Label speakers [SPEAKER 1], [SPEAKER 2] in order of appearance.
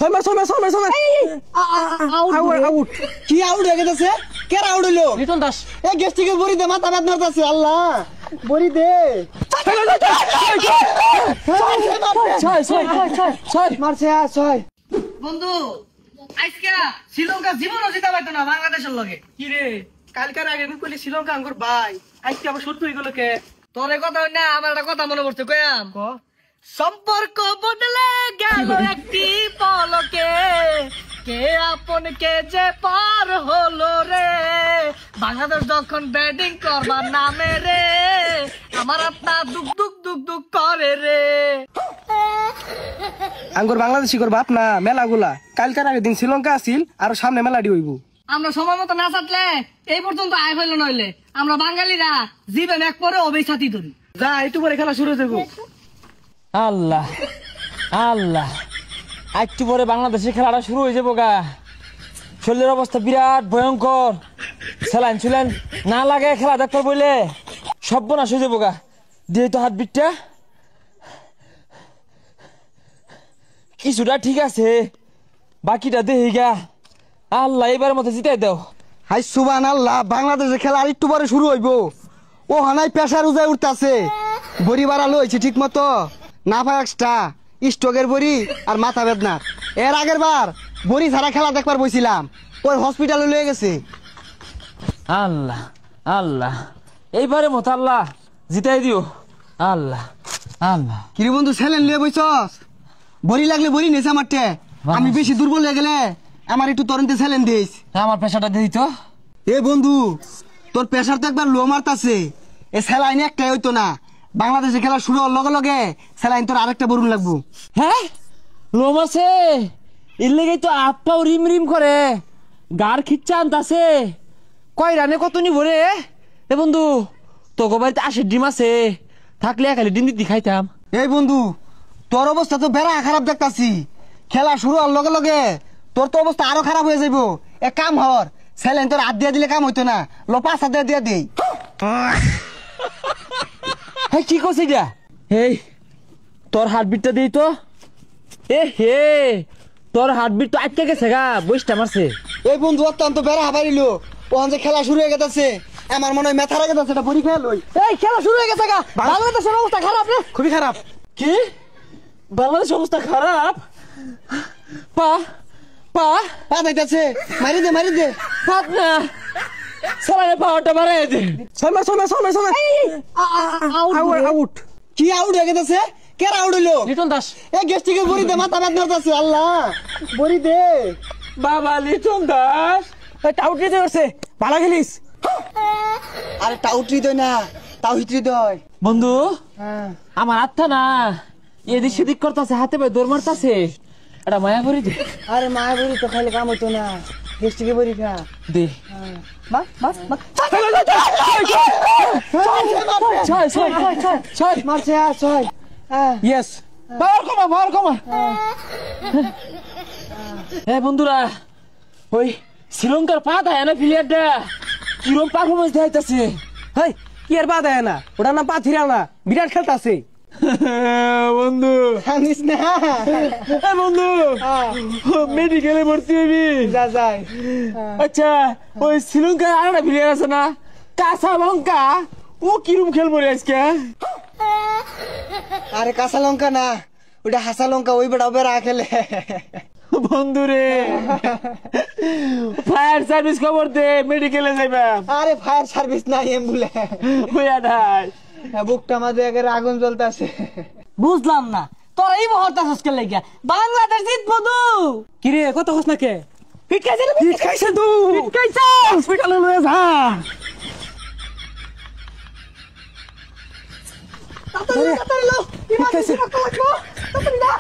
[SPEAKER 1] ছয় মার আউট
[SPEAKER 2] কি আউট হয়ে গেছে? কে আউট হইলো?
[SPEAKER 1] লিটন দাস।
[SPEAKER 2] এ গেস্টিকে বড়ি দে, মাথা ব্যথা করতেছে। আল্লাহ, বড়ি দে। ছয় মারছে। ছয়।
[SPEAKER 3] বন্ধু আজকে শ্রীলঙ্কা জীবনও জিতা পাইতো না বাংলাদেশের লগে।
[SPEAKER 1] কি রে কালকার আগে কইলি শ্রীলঙ্কা আঙ্গুর ভাই, আজকে আবার শত্রু হয়ে গেল কে?
[SPEAKER 3] তোর কথা হয় না, আমার একটা কথা মনে পড়ছে কয়াম। সম্পর্ক বদলে গেল একটি পলকে, কে আপন কে যে পার হলো রে। বাংলাদেশ যখন ব্যাটিং করবার নামে রে, আমার আপনার দুক দুক দুক দুক করে রে।
[SPEAKER 1] আঙ্গুর বাংলাদেশি কর বাপ না মেলাগুলা, কালকার আগের দিন শ্রীলঙ্কা আসিল আর সামনে মেলাডি হইব।
[SPEAKER 3] আমরা সময় মতো না চাটলে এই পর্যন্ত আয় হইল নইলে আমরা বাঙালিরা জীবন এক পরে অবেই ছাতি ধরি।
[SPEAKER 1] যা একটু পরে খেলা শুরু হয়ে যাবো।
[SPEAKER 4] আল্লাহ আল্লাহ, একটু পরে বাংলাদেশের খেলাটা শুরু হয়ে যাবো গা। শরীরের অবস্থা বিরাট ভয়ঙ্কর, স্যালাইন না লাগে খেলা দেখতে বইলে সর্বনাশ হয়ে যাবো গা। দিয়ে তো হাত বিটটা কিছুটা ঠিক আছে, বাকিটা দেহি গা। আল্লাহ এবার মতো জিতাই দাও।
[SPEAKER 2] হাই সুবহানাল্লাহ, বাংলাদেশের খেলা আর একটু পরে শুরু হইব। ও হানাই প্রেসার উজায় উঠতেছে, বড়ি বাড়ালো হয়েছে ঠিক মতো, না পায় এক্সট্রা স্টকের বড়ি আর মাথা বেদনার। এর আগের বার বড়ি ছাড়া খেলা দেখবার বইছিলাম, ওই হসপিটালে লয়ে গেছে।
[SPEAKER 4] আল্লাহ আল্লাহ, এইবারে মতো আল্লাহ জিতাই দিও। আল্লাহ আল্লাহ।
[SPEAKER 2] কিরে বন্ধু ছেলেন লিয়ে বইছস? বড়ি লাগলে বড়ি নেছে আমারটে, আমি বেশি দুর্বল হয়ে গেলে আমার একটু তরন্তে ছেলেন দিস।
[SPEAKER 4] আমার পেশাটা দিই তো।
[SPEAKER 2] এ বন্ধু, তোর প্রেসার তো একবার লো মারতাছে, এ স্যালাইন একটাই হইতো না। বাংলাদেশের খেলা শুরু হওয়ার লগে লগে স্যালাইন তোর আরেকটা বরুণ লাগবো।
[SPEAKER 4] হ্যাঁ লোম আছে, এর লেগেই তো আপ্পাও রিম রিম করে, গাড় খিচ্ছা আনতাছে। কয় রানে কত নিব রে? এ বন্ধু তোকে বাড়িতে 80 ডিম আছে, থাকলে খালি ডিম দিতে খাইতাম।
[SPEAKER 2] এই বন্ধু, তোর অবস্থা তো বেড়া খারাপ দেখতাছি। খেলা শুরু হওয়ার লগে লগে তোর তো অবস্থা আরো খারাপ হয়ে যাইব। এক কাম হর, স্যালাইন তোর হাত দিয়ে দিলে কাম হইতো না, লো 5 হাত দিয়ে দেই।
[SPEAKER 4] হ্যাঁ কি করছিস যা? এই তোর হার্টবিটটা দিই তো। এ হে, তোর হার্টবিট তো আটকে গেছে গা, বইসটা মারছে।
[SPEAKER 2] এই বন্ধু অত্যন্ত বেড়া হাবারিল, ওখান যে খেলা শুরু হয়ে গেছে, আমার মনে হয় মেথার আগে যাচ্ছে, এটা বড়ি খেয়ে লই।
[SPEAKER 3] এই খেলা শুরু হয়ে গেছে গা, বাংলাদেশের অবস্থা খারাপ রে,
[SPEAKER 1] খুবই খারাপ।
[SPEAKER 4] কি বাংলাদেশ অবস্থা খারাপ? পা পা
[SPEAKER 2] পা যাইতাছে, মারি দে।
[SPEAKER 4] হাত না, সালারে পাওয়ারটা বাড়াই দে।
[SPEAKER 1] ছয় মার আউট।
[SPEAKER 2] কি আউট হয়ে গেছে? কে আউট হইলো?
[SPEAKER 1] লিটন দাস।
[SPEAKER 2] এ গেস্টিকে বড়ি দে, মাথা ব্যথা করতেছে। আল্লাহ, বড়ি দে।
[SPEAKER 4] বাবা লিটন দাস
[SPEAKER 1] টাউট দিতে করছে, ভালো খেলিস।
[SPEAKER 2] আরে টাউটরি দই না, তাওহিত্রি দই।
[SPEAKER 4] বন্ধু
[SPEAKER 2] হ্যাঁ,
[SPEAKER 4] আমার আত্মা না এদিক সেদিক করতেছে, হাতে পায়ে দৌড় মারতাছে। এটা মায়া ভরি দে।
[SPEAKER 2] আরে মায়া বড়ি তো খাইলে কাম হইতো না, গেস্টিকে বড়ি খা।
[SPEAKER 4] দে
[SPEAKER 2] ছয় মারছে। ছয়।
[SPEAKER 1] ইয়েস।
[SPEAKER 4] পাওয়ার কমা। হ্যাঁ বন্ধুরা, ওই শ্রীলঙ্কার পা দেয় না প্লেয়ারটা, কিরম পারফরমেন্স দেখাইতেছে।
[SPEAKER 1] হেই কি আর পা দেয় না, ওটার নাম পা থিরাও না, বিরাট খেলতাছে।
[SPEAKER 4] বন্ধু
[SPEAKER 2] জানিস না?
[SPEAKER 4] বন্ধু মেডিকেলে ভর্তি হবি।
[SPEAKER 2] যাই।
[SPEAKER 4] আচ্ছা ওই শ্রীলঙ্কার আরেকটা প্লেয়ার আছে না, কাঁচা লঙ্কা, ও কিরম খেলবো রে আজকে?
[SPEAKER 2] আরে কাঁচা লঙ্কা না, ওটা হাসা লঙ্কা, ওই বেড়া বেড়া খেলে।
[SPEAKER 4] বন্ধু রে, ফায়ার সার্ভিস খবর দে, মেডিকেলে যাইবা।
[SPEAKER 2] আরে ফায়ার সার্ভিস নাই, অ্যাম্বুলেন্স। বুকটা মাঝে একের আগুন জ্বলতেছে।
[SPEAKER 3] বুঝলাম না তোর এই মুহূর্তে হসকে লাগিয়া বাংলাদেশ জিতবো তো।
[SPEAKER 1] কিরে কত হস না কে?
[SPEAKER 3] পিট খাইছে রে,
[SPEAKER 1] পিট খাইছে তো,
[SPEAKER 3] পিট খাইছে।
[SPEAKER 1] হসপিটালে লয়ে যা।
[SPEAKER 3] তাড়াতাড়ি লো,
[SPEAKER 1] পিট খাইছে।
[SPEAKER 3] তাড়াতাড়ি না।